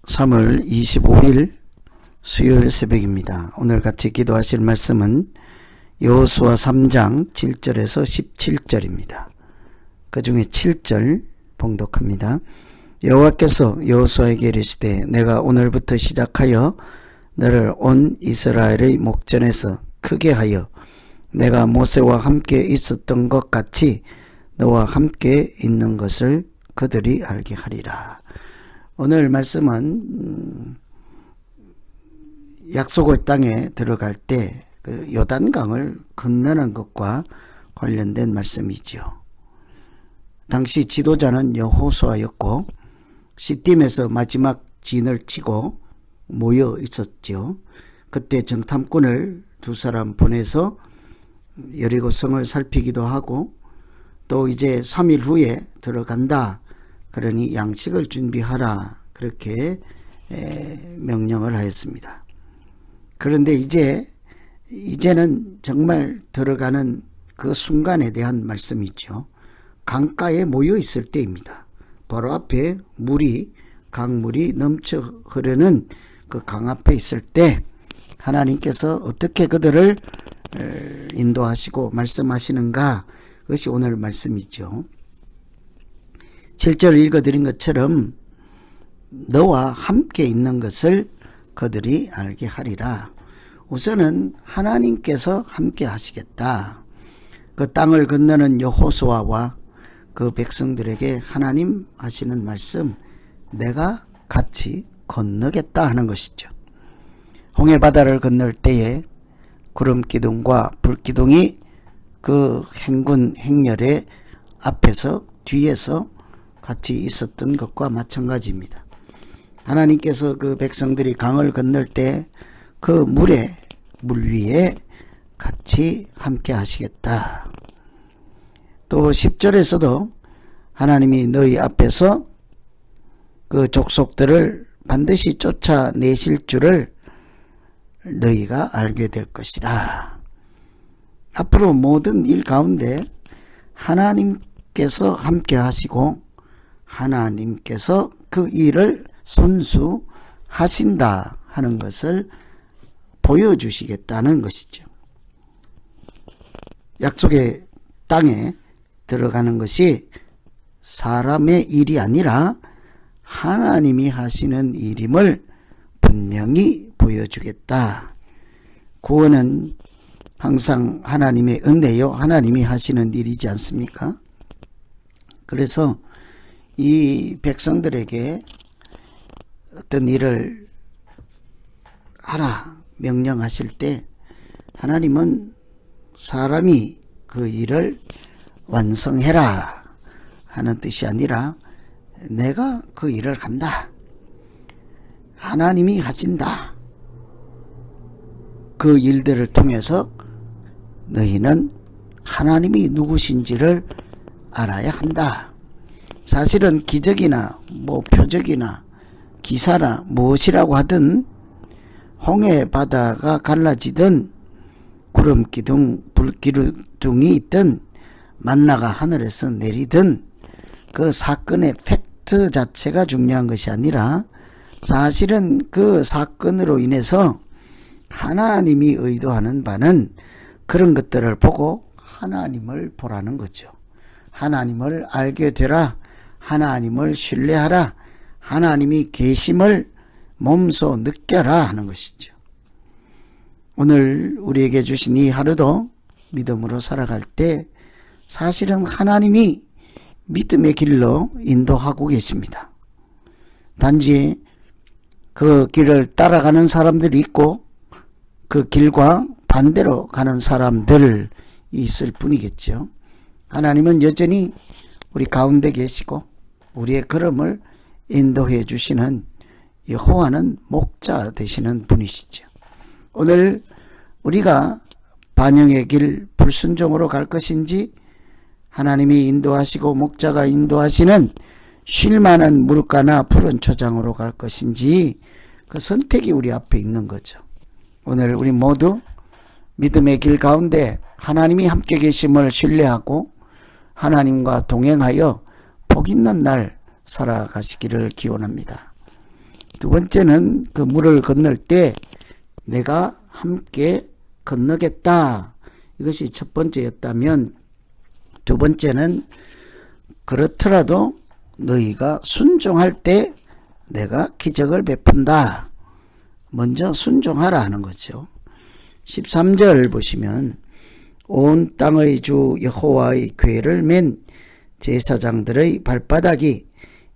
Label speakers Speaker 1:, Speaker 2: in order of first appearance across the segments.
Speaker 1: 3월 25일 수요일 새벽입니다. 오늘 같이 기도하실 말씀은 여호수아 3장 7절에서 17절입니다. 그 중에 7절 봉독합니다. 여호와께서 여호수아에게 이르시되 내가 오늘부터 시작하여 너를 온 이스라엘의 목전에서 크게 하여 내가 모세와 함께 있었던 것 같이 너와 함께 있는 것을 그들이 알게 하리라. 오늘 말씀은 약속의 땅에 들어갈 때 그 요단강을 건너는 것과 관련된 말씀이죠. 당시 지도자는 여호수아였고 시딤에서 마지막 진을 치고 모여 있었죠. 그때 정탐꾼을 두 사람 보내서 여리고 성을 살피기도 하고 또 이제 3일 후에 들어간다. 그러니 양식을 준비하라. 그렇게 명령을 하였습니다. 그런데 이제는 정말 들어가는 그 순간에 대한 말씀이죠. 강가에 모여 있을 때입니다. 바로 앞에 강물이 넘쳐 흐르는 그 강 앞에 있을 때 하나님께서 어떻게 그들을 인도하시고 말씀하시는가, 그것이 오늘 말씀이죠. 7절 읽어드린 것처럼 너와 함께 있는 것을 그들이 알게 하리라. 우선은 하나님께서 함께 하시겠다. 그 땅을 건너는 여호수아와 그 백성들에게 하나님 하시는 말씀, 내가 같이 건너겠다 하는 것이죠. 홍해바다를 건널 때에 구름기둥과 불기둥이 그 행렬의 앞에서 뒤에서 같이 있었던 것과 마찬가지입니다. 하나님께서 그 백성들이 강을 건널 때 그 물 위에 같이 함께 하시겠다. 또 10절에서도 하나님이 너희 앞에서 그 족속들을 반드시 쫓아내실 줄을 너희가 알게 될 것이라. 앞으로 모든 일 가운데 하나님께서 함께 하시고 하나님께서 그 일을 손수하신다 하는 것을 보여주시겠다는 것이죠. 약속의 땅에 들어가는 것이 사람의 일이 아니라 하나님이 하시는 일임을 분명히 보여주겠다. 구원은 항상 하나님의 은혜요, 하나님이 하시는 일이지 않습니까? 그래서 이 백성들에게 어떤 일을 하라 명령하실 때 하나님은 사람이 그 일을 완성해라 하는 뜻이 아니라 내가 그 일을 한다. 하나님이 하신다. 그 일들을 통해서 너희는 하나님이 누구신지를 알아야 한다. 사실은 기적이나 표적이나 기사나 무엇이라고 하든 홍해 바다가 갈라지든 구름기둥 불기둥이 있든 만나가 하늘에서 내리든 그 사건의 팩트 자체가 중요한 것이 아니라 사실은 그 사건으로 인해서 하나님이 의도하는 바는 그런 것들을 보고 하나님을 보라는 거죠. 하나님을 알게 되라. 하나님을 신뢰하라. 하나님이 계심을 몸소 느껴라 하는 것이죠. 오늘 우리에게 주신 이 하루도 믿음으로 살아갈 때 사실은 하나님이 믿음의 길로 인도하고 계십니다. 단지 그 길을 따라가는 사람들이 있고 그 길과 반대로 가는 사람들이 있을 뿐이겠죠. 하나님은 여전히 우리 가운데 계시고 우리의 걸음을 인도해 주시는 여호와는 목자 되시는 분이시죠. 오늘 우리가 반영의 길 불순종으로 갈 것인지 하나님이 인도하시고 목자가 인도하시는 쉴만한 물가나 푸른 초장으로 갈 것인지 그 선택이 우리 앞에 있는 거죠. 오늘 우리 모두 믿음의 길 가운데 하나님이 함께 계심을 신뢰하고 하나님과 동행하여 복 있는 날 살아가시기를 기원합니다. 두 번째는 그 물을 건널 때 내가 함께 건너겠다. 이것이 첫 번째였다면, 두 번째는 그렇더라도 너희가 순종할 때 내가 기적을 베푼다. 먼저 순종하라 하는 거죠. 13절 보시면 온 땅의 주 여호와의 궤를 맨 제사장들의 발바닥이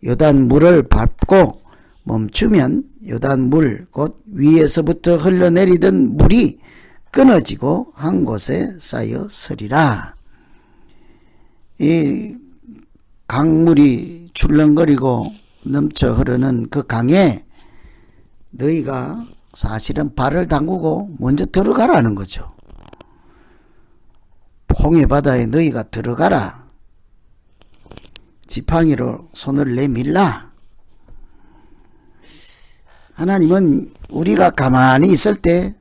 Speaker 1: 요단 물을 밟고 멈추면 요단 물 곧 위에서부터 흘러내리던 물이 끊어지고 한 곳에 쌓여 서리라. 이 강물이 출렁거리고 넘쳐 흐르는 그 강에 너희가 사실은 발을 담그고 먼저 들어가라는 거죠. 홍해 바다에 너희가 들어가라. 지팡이로 손을 내밀라. 하나님은 우리가 가만히 있을 때,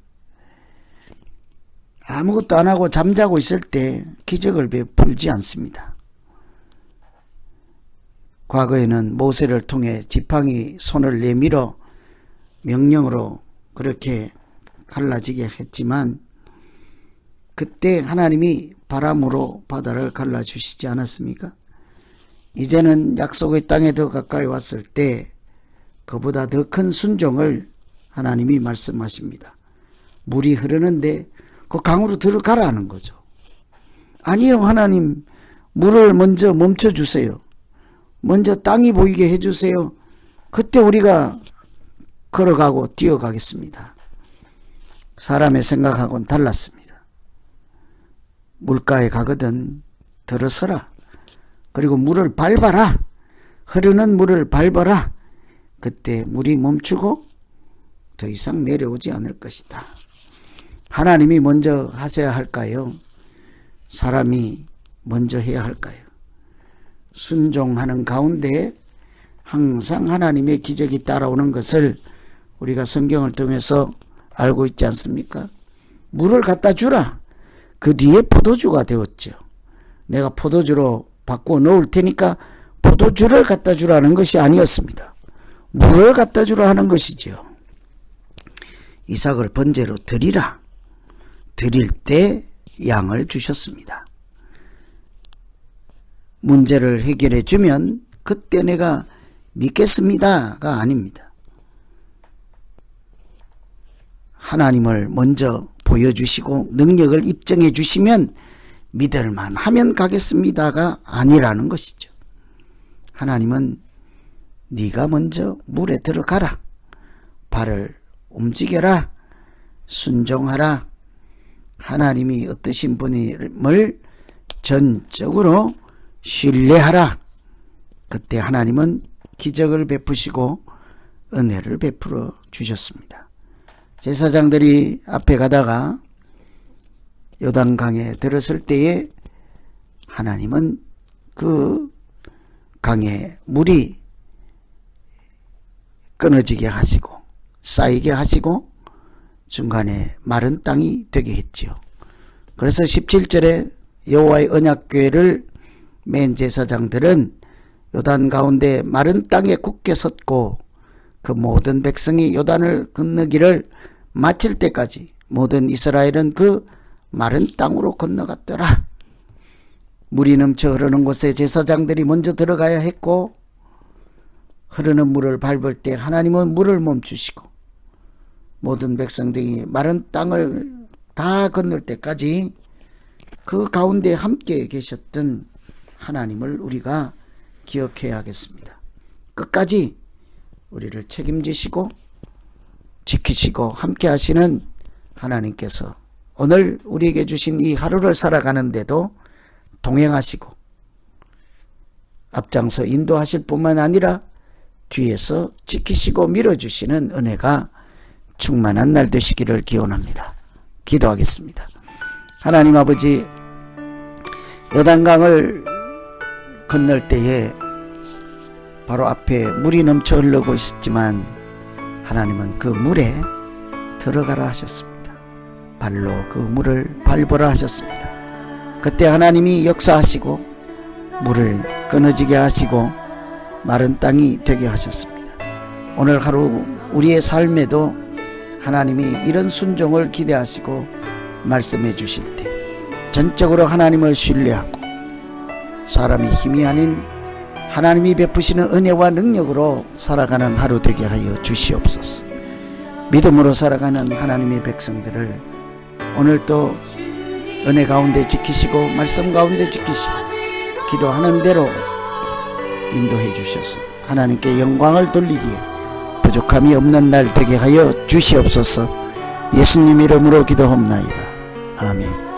Speaker 1: 아무것도 안 하고 잠자고 있을 때 기적을 베풀지 않습니다. 과거에는 모세를 통해 지팡이 손을 내밀어 명령으로 그렇게 갈라지게 했지만, 그때 하나님이 바람으로 바다를 갈라주시지 않았습니까? 이제는 약속의 땅에 더 가까이 왔을 때 그보다 더 큰 순종을 하나님이 말씀하십니다. 물이 흐르는데 그 강으로 들어가라는 거죠. 아니요, 하나님, 물을 먼저 멈춰주세요. 먼저 땅이 보이게 해주세요. 그때 우리가 걸어가고 뛰어가겠습니다. 사람의 생각하고는 달랐습니다. 물가에 가거든 들어서라. 그리고 물을 밟아라. 흐르는 물을 밟아라. 그때 물이 멈추고 더 이상 내려오지 않을 것이다. 하나님이 먼저 하셔야 할까요? 사람이 먼저 해야 할까요? 순종하는 가운데 항상 하나님의 기적이 따라오는 것을 우리가 성경을 통해서 알고 있지 않습니까? 물을 갖다 주라. 그 뒤에 포도주가 되었죠. 내가 포도주로 바꾸어 놓을 테니까 포도주를 갖다 주라는 것이 아니었습니다. 물을 갖다 주라 하는 것이죠. 이삭을 번제로 드리라. 드릴 때 양을 주셨습니다. 문제를 해결해 주면 그때 내가 믿겠습니다가 아닙니다. 하나님을 먼저 보여주시고 능력을 입증해 주시면 믿을만 하면 가겠습니다가 아니라는 것이죠. 하나님은 네가 먼저 물에 들어가라. 발을 움직여라. 순종하라. 하나님이 어떠신 분임을 전적으로 신뢰하라. 그때 하나님은 기적을 베푸시고 은혜를 베풀어 주셨습니다. 제사장들이 앞에 가다가 요단강에 들었을 때에 하나님은 그 강에 물이 끊어지게 하시고 쌓이게 하시고 중간에 마른 땅이 되게 했지요. 그래서 17절에 여호와의 언약궤를 맨 제사장들은 요단 가운데 마른 땅에 굳게 섰고 그 모든 백성이 요단을 건너기를 마칠 때까지 모든 이스라엘은 그 마른 땅으로 건너갔더라. 물이 넘쳐 흐르는 곳에 제사장들이 먼저 들어가야 했고, 흐르는 물을 밟을 때 하나님은 물을 멈추시고 모든 백성들이 마른 땅을 다 건널 때까지 그 가운데 함께 계셨던 하나님을 우리가 기억해야겠습니다. 끝까지 우리를 책임지시고 지키시고 함께 하시는 하나님께서 오늘 우리에게 주신 이 하루를 살아가는데도 동행하시고 앞장서 인도하실 뿐만 아니라 뒤에서 지키시고 밀어주시는 은혜가 충만한 날 되시기를 기원합니다. 기도하겠습니다. 하나님 아버지, 요단강을 건널 때에 바로 앞에 물이 넘쳐 흐르고 있었지만 하나님은 그 물에 들어가라 하셨습니다. 발로 그 물을 밟으라 하셨습니다. 그때 하나님이 역사하시고 물을 끊어지게 하시고 마른 땅이 되게 하셨습니다. 오늘 하루 우리의 삶에도 하나님이 이런 순종을 기대하시고 말씀해 주실 때 전적으로 하나님을 신뢰하고 사람의 힘이 아닌 하나님이 베푸시는 은혜와 능력으로 살아가는 하루 되게 하여 주시옵소서. 믿음으로 살아가는 하나님의 백성들을 오늘도 은혜 가운데 지키시고 말씀 가운데 지키시고 기도하는 대로 인도해 주셔서 하나님께 영광을 돌리기에 부족함이 없는 날 되게 하여 주시옵소서. 예수님 이름으로 기도합나이다. 아멘.